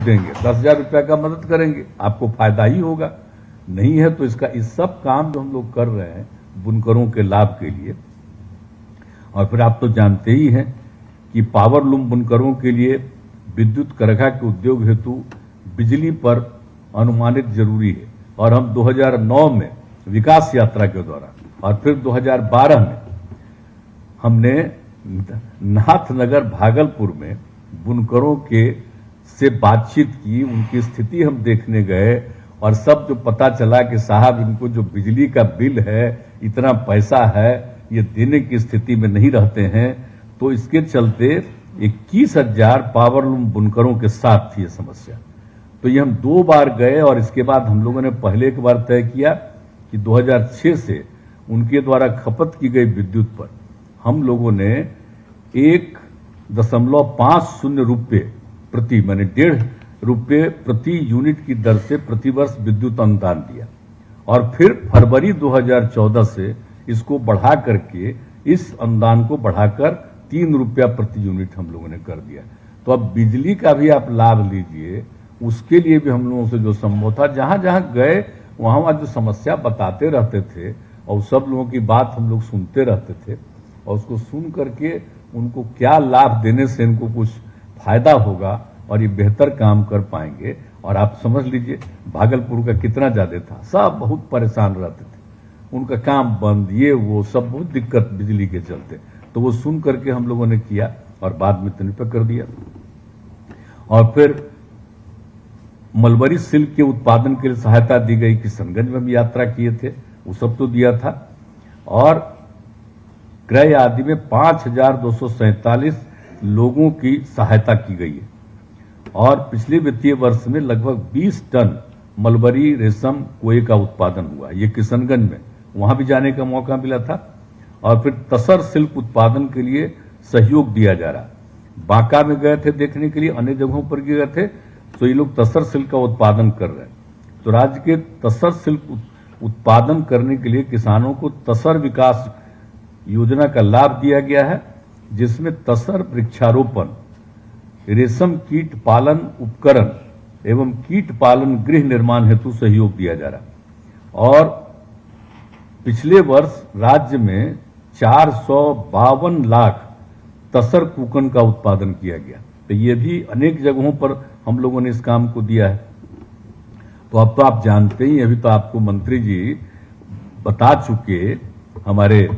देंगे, 10,000 रुपया का मदद करेंगे, आपको फायदा ही होगा। नहीं है तो इसका इस सब काम जो हम लोग कर रहे हैं बुनकरों के लाभ के लिए। और फिर आप तो जानते ही हैं कि पावर लूम बुनकरों के लिए विद्युत करघा के उद्योग हेतु बिजली पर अनुमानित जरूरी है। और हम 2009 में विकास यात्रा के दौरान और फिर 2012 में हमने नाथनगर भागलपुर में बुनकरों के से बातचीत की, उनकी स्थिति हम देखने गए और सब जो पता चला कि साहब इनको जो बिजली का बिल है, इतना पैसा है, ये देने की स्थिति में नहीं रहते हैं। तो इसके चलते 21,000 पावर लूम बुनकरों के साथ थी ये समस्या। तो ये हम 2 बार गए और इसके बाद हम लोगों ने पहले एक बार तय किया कि 2006 से उनके द्वारा खपत की गई विद्युत पर हम लोगों ने 1.50 रुपये प्रति माने 1.5 रुपये प्रति यूनिट की दर से प्रतिवर्ष विद्युत अनुदान दिया। और फिर फरवरी 2014 से इसको बढ़ा करके इस अनुदान को बढ़ाकर 3 रुपया प्रति यूनिट हम लोगों ने कर दिया। तो अब बिजली का भी आप लाभ लीजिए, उसके लिए भी हम लोगों से जो संभव था, जहां जहां गए वहां जो समस्या बताते रहते थे और सब लोगों की बात हम लोग सुनते रहते थे और उसको सुन करके उनको क्या लाभ देने से इनको कुछ फायदा होगा और ये बेहतर काम कर पाएंगे। और आप समझ लीजिए भागलपुर का कितना ज्यादा था, सब बहुत परेशान रहते थे, उनका काम बंद, ये वो सब बहुत दिक्कत बिजली के चलते। तो वो सुन करके हम लोगों ने किया और बाद में तनिपा कर दिया। और फिर मलबरी सिल्क के उत्पादन के लिए सहायता दी गई, किशनगंज में भी यात्रा किए थे, वो सब तो दिया था। और क्रय आदि में 5,247 लोगों की सहायता की गई है। और पिछले वित्तीय वर्ष में लगभग 20 टन मलबरी रेशम कोए का उत्पादन हुआ, ये किशनगंज में, वहां भी जाने का मौका मिला था। और फिर तसर सिल्क उत्पादन के लिए सहयोग दिया जा रहा। बांका में गए थे देखने के लिए, अन्य जगहों पर गए थे, तो ये लोग तसर सिल्क का उत्पादन कर रहे हैं। तो राज्य के तसर सिल्क उत्पादन करने के लिए किसानों को तसर विकास योजना का लाभ दिया गया है, जिसमें तसर वृक्षारोपण, रेशम कीट पालन उपकरण एवं कीट पालन गृह निर्माण हेतु सहयोग दिया जा रहा। और पिछले वर्ष राज्य में 452 लाख तसर कूकन का उत्पादन किया गया। तो ये भी अनेक जगहों पर हम लोगों ने इस काम को दिया है। तो अब तो आप जानते ही, अभी तो आपको मंत्री जी बता चुके, हमारे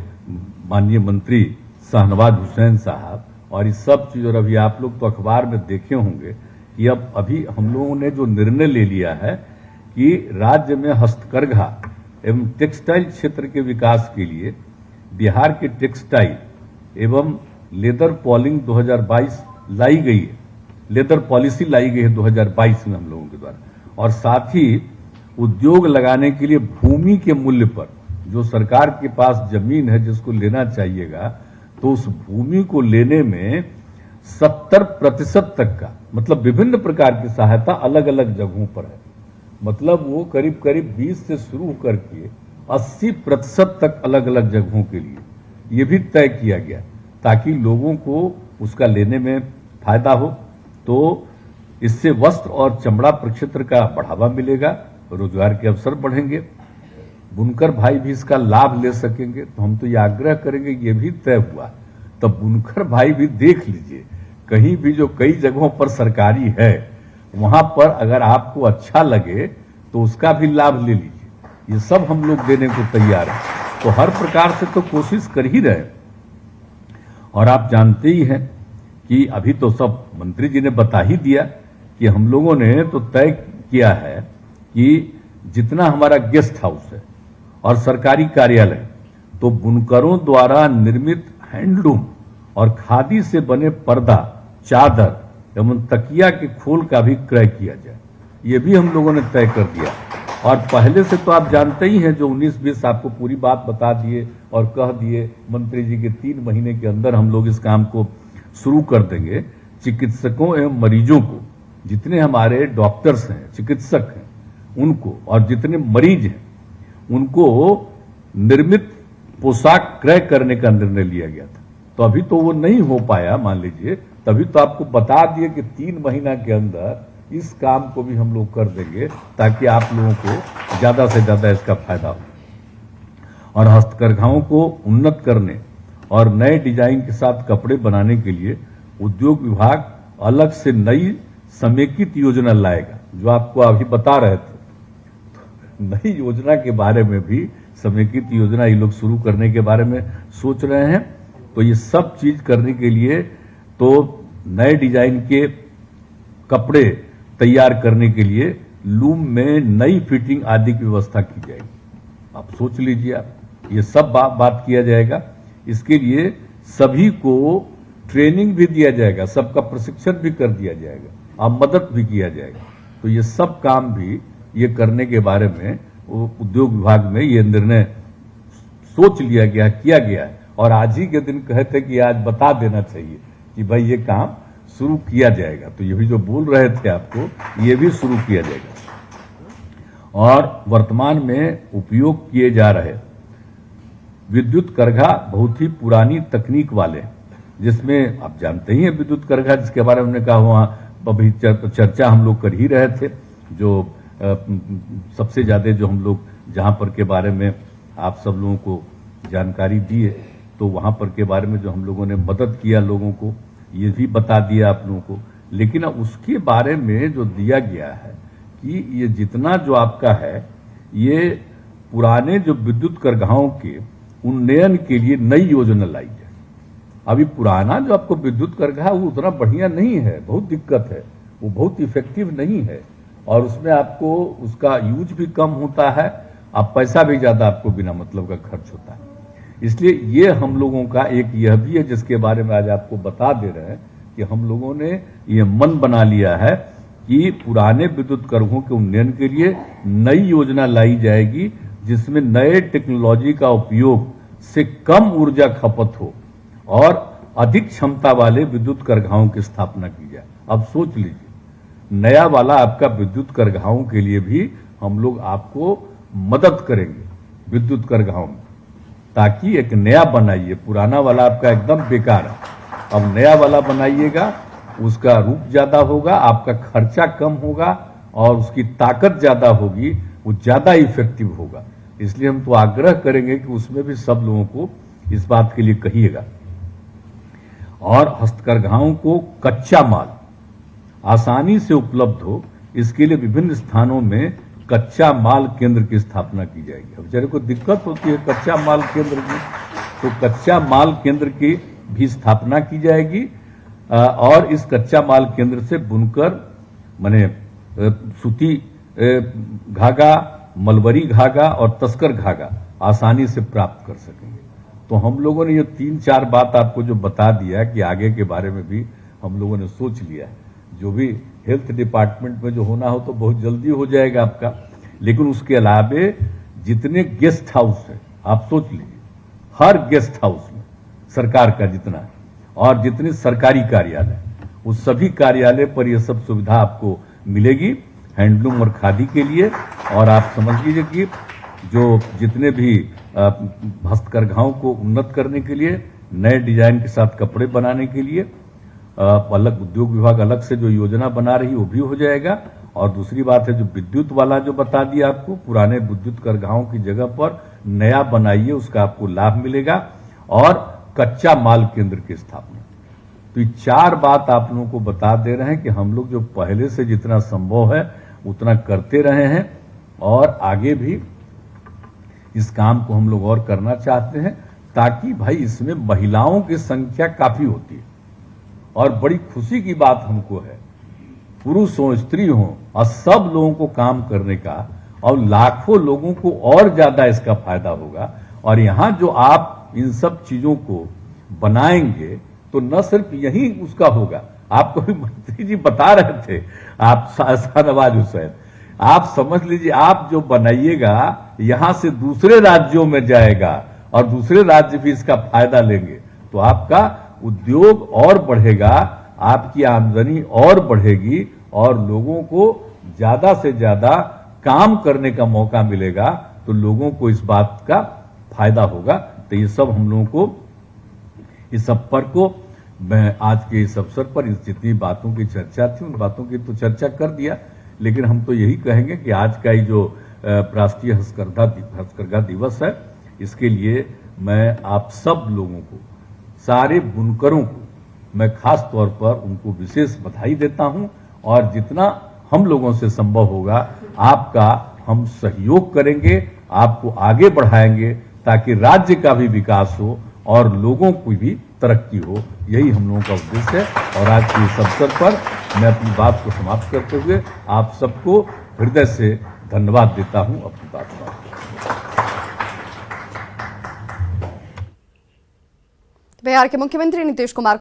माननीय मंत्री शाहनवाज हुसैन साहब। और इस सब चीज, और अभी आप लोग तो अखबार में देखे होंगे कि अब अभी हम लोगों ने जो निर्णय ले लिया है कि राज्य में हस्तकरघा एवं टेक्सटाइल क्षेत्र के विकास के लिए बिहार के टेक्सटाइल एवं लेदर पॉलिंग 2022 लाई गई है, लेदर पॉलिसी लाई गई है 2022 में हम लोगों के द्वारा। और साथ ही उद्योग लगाने के लिए भूमि के मूल्य पर, जो सरकार के पास जमीन है जिसको लेना चाहिएगा, तो उस भूमि को लेने में 70% तक का, मतलब विभिन्न प्रकार की सहायता अलग अलग जगहों पर है। मतलब वो करीब करीब 20 से शुरू करके 80% तक अलग अलग जगहों के लिए ये भी तय किया गया, ताकि लोगों को उसका लेने में फायदा हो। तो इससे वस्त्र और चमड़ा प्रक्षेत्र का बढ़ावा मिलेगा, रोजगार के अवसर बढ़ेंगे, बुनकर भाई भी इसका लाभ ले सकेंगे। तो हम तो ये आग्रह करेंगे, ये भी तय हुआ, तब बुनकर भाई भी देख लीजिए, कहीं भी जो कई जगहों पर सरकारी है वहां पर अगर आपको अच्छा लगे तो उसका भी लाभ ले लीजिए। ये सब हम लोग देने को तैयार हैं। तो हर प्रकार से तो कोशिश कर ही रहे। और आप जानते ही हैं कि अभी तो सब मंत्री जी ने बता ही दिया कि हम लोगों ने तो तय किया है कि जितना हमारा गेस्ट हाउस है और सरकारी कार्यालय, तो बुनकरों द्वारा निर्मित हैंडलूम और खादी से बने पर्दा, चादर एवं तकिया के खोल का भी क्रय किया जाए, ये भी हम लोगों ने तय कर दिया। और पहले से तो आप जानते ही हैं, जो 19-20 आपको पूरी बात बता दिए और कह दिए मंत्री जी के 3 महीने के अंदर हम लोग इस काम को शुरू कर देंगे। चिकित्सकों एवं मरीजों को, जितने हमारे डॉक्टर्स हैं, चिकित्सक हैं, उनको और जितने मरीज हैं उनको निर्मित पोशाक क्रय करने का निर्णय लिया गया था। तो अभी तो वो नहीं हो पाया, मान लीजिए, तभी तो आपको बता दिए कि 3 महीना के अंदर इस काम को भी हम लोग कर देंगे ताकि आप लोगों को ज्यादा से ज्यादा इसका फायदा हो। और हस्तकरघाओं को उन्नत करने और नए डिजाइन के साथ कपड़े बनाने के लिए उद्योग विभाग अलग से नई समेकित योजना लाएगा, जो आपको अभी बता रहे थे। नई योजना के बारे में भी समेकित योजना ये लोग शुरू करने के बारे में सोच रहे हैं। तो ये सब चीज करने के लिए तो नए डिजाइन के कपड़े तैयार करने के लिए लूम में नई फिटिंग आदि की व्यवस्था की जाएगी। आप सोच लीजिए, आप ये सब बात किया जाएगा। इसके लिए सभी को ट्रेनिंग भी दिया जाएगा, सबका प्रशिक्षण भी कर दिया जाएगा और मदद भी किया जाएगा। तो ये सब काम भी ये करने के बारे में उद्योग विभाग में ये निर्णय सोच लिया गया, किया गया है। और आज ही के दिन कहते कि आज बता देना चाहिए कि भाई ये काम शुरू किया जाएगा। तो ये भी जो बोल रहे थे आपको, ये भी शुरू किया जाएगा। और वर्तमान में उपयोग किए जा रहे विद्युत करघा बहुत ही पुरानी तकनीक वाले, जिसमें आप जानते ही हैं विद्युत करघा, जिसके बारे में हमने कहा वहां अभी चर्चा हम लोग कर ही रहे थे। जो सबसे ज्यादा जो हम लोग जहां पर के बारे में आप सब लोगों को जानकारी दी है, तो वहां पर के बारे में जो हम लोगों ने मदद किया लोगों को, ये भी बता दिया आप लोगों को। लेकिन उसके बारे में जो दिया गया है कि ये जितना जो आपका है, ये पुराने जो विद्युत करघाओं के उन्नयन के लिए नई योजना लाई जाए। अभी पुराना जो आपको विद्युत करघा वो उतना बढ़िया नहीं है, बहुत दिक्कत है, वो बहुत इफेक्टिव नहीं है और उसमें आपको उसका यूज भी कम होता है, अब पैसा भी ज्यादा आपको बिना मतलब का खर्च होता है। इसलिए ये हम लोगों का एक यह भी है जिसके बारे में आज आपको बता दे रहे हैं कि हम लोगों ने ये मन बना लिया है कि पुराने विद्युत करघों के उन्नयन के लिए नई योजना लाई जाएगी, जिसमें नए टेक्नोलॉजी का उपयोग से कम ऊर्जा खपत हो और अधिक क्षमता वाले विद्युत करघाओं की स्थापना की जाए। अब सोच लीजिए, नया वाला आपका विद्युत करघाओं के लिए भी हम लोग आपको मदद करेंगे विद्युत करघाओं में, ताकि एक नया बनाइए। पुराना वाला आपका एकदम बेकार है, अब नया वाला बनाइएगा, उसका रूप ज्यादा होगा, आपका खर्चा कम होगा और उसकी ताकत ज्यादा होगी, वो ज्यादा इफेक्टिव होगा। इसलिए हम तो आग्रह करेंगे कि उसमें भी सब लोगों को इस बात के लिए कहिएगा। और हस्तकरघाओं को कच्चा माल आसानी से उपलब्ध हो, इसके लिए विभिन्न स्थानों में कच्चा माल केंद्र की स्थापना की जाएगी। अब बेचारे को दिक्कत होती है कच्चा माल केंद्र की, तो कच्चा माल केंद्र की भी स्थापना की जाएगी और इस कच्चा माल केंद्र से बुनकर माने सूती धागा, मलबरी धागा और तस्कर धागा आसानी से प्राप्त कर सकेंगे। तो हम लोगों ने ये 3-4 बात आपको जो बता दिया कि आगे के बारे में भी हम लोगों ने सोच लिया है। जो भी हेल्थ डिपार्टमेंट में जो होना हो तो बहुत जल्दी हो जाएगा आपका, लेकिन उसके अलावे जितने गेस्ट हाउस है आप सोच लीजिए, हर गेस्ट हाउस में सरकार का जितना है और जितने सरकारी कार्यालय, उस सभी कार्यालय पर यह सब सुविधा आपको मिलेगी हैंडलूम और खादी के लिए। और आप समझ लीजिए कि जो जितने भी हस्तकरघाओं को उन्नत करने के लिए, नए डिजाइन के साथ कपड़े बनाने के लिए अलग उद्योग विभाग अलग से जो योजना बना रही वो भी हो जाएगा। और दूसरी बात है जो विद्युत वाला जो बता दिया आपको, पुराने विद्युत करघाओं की जगह पर नया बनाइए, उसका आपको लाभ मिलेगा। और कच्चा माल केंद्र की स्थापना। तो ये 4 बात आप लोगों को बता दे रहे हैं कि हम लोग जो पहले से जितना संभव है उतना करते रहे हैं और आगे भी इस काम को हम लोग और करना चाहते हैं, ताकि भाई इसमें महिलाओं की संख्या काफी होती है और बड़ी खुशी की बात हमको है, पुरुष हो स्त्री हो और सब लोगों को काम करने का, और लाखों लोगों को और ज्यादा इसका फायदा होगा। और यहां जो आप इन सब चीजों को बनाएंगे तो न सिर्फ यही उसका होगा, आपको भी मंत्री जी बता रहे थे, आप शाहनवाज हुसैन, आप समझ लीजिए आप जो बनाइएगा यहां से दूसरे राज्यों में जाएगा और दूसरे राज्य भी इसका फायदा लेंगे, तो आपका उद्योग और बढ़ेगा, आपकी आमदनी और बढ़ेगी और लोगों को ज्यादा से ज्यादा काम करने का मौका मिलेगा, तो लोगों को इस बात का फायदा होगा। तो ये सब हम लोगों को इस सब पर को मैं आज के इस अवसर पर इस जितनी बातों की चर्चा थी उन बातों की तो चर्चा कर दिया, लेकिन हम तो यही कहेंगे कि आज का ये जो राष्ट्रीय हस्तकरघा दिवस है, इसके लिए मैं आप सब लोगों को, सारे बुनकरों को मैं खास तौर पर उनको विशेष बधाई देता हूं और जितना हम लोगों से संभव होगा आपका हम सहयोग करेंगे, आपको आगे बढ़ाएंगे ताकि राज्य का भी विकास हो और लोगों की भी तरक्की हो। यही हम लोगों का उद्देश्य है और आज के इस अवसर पर मैं अपनी बात को समाप्त करते हुए आप सबको हृदय से धन्यवाद देता हूं। अपनी बात समाप्त। बिहार के मुख्यमंत्री नीतीश कुमार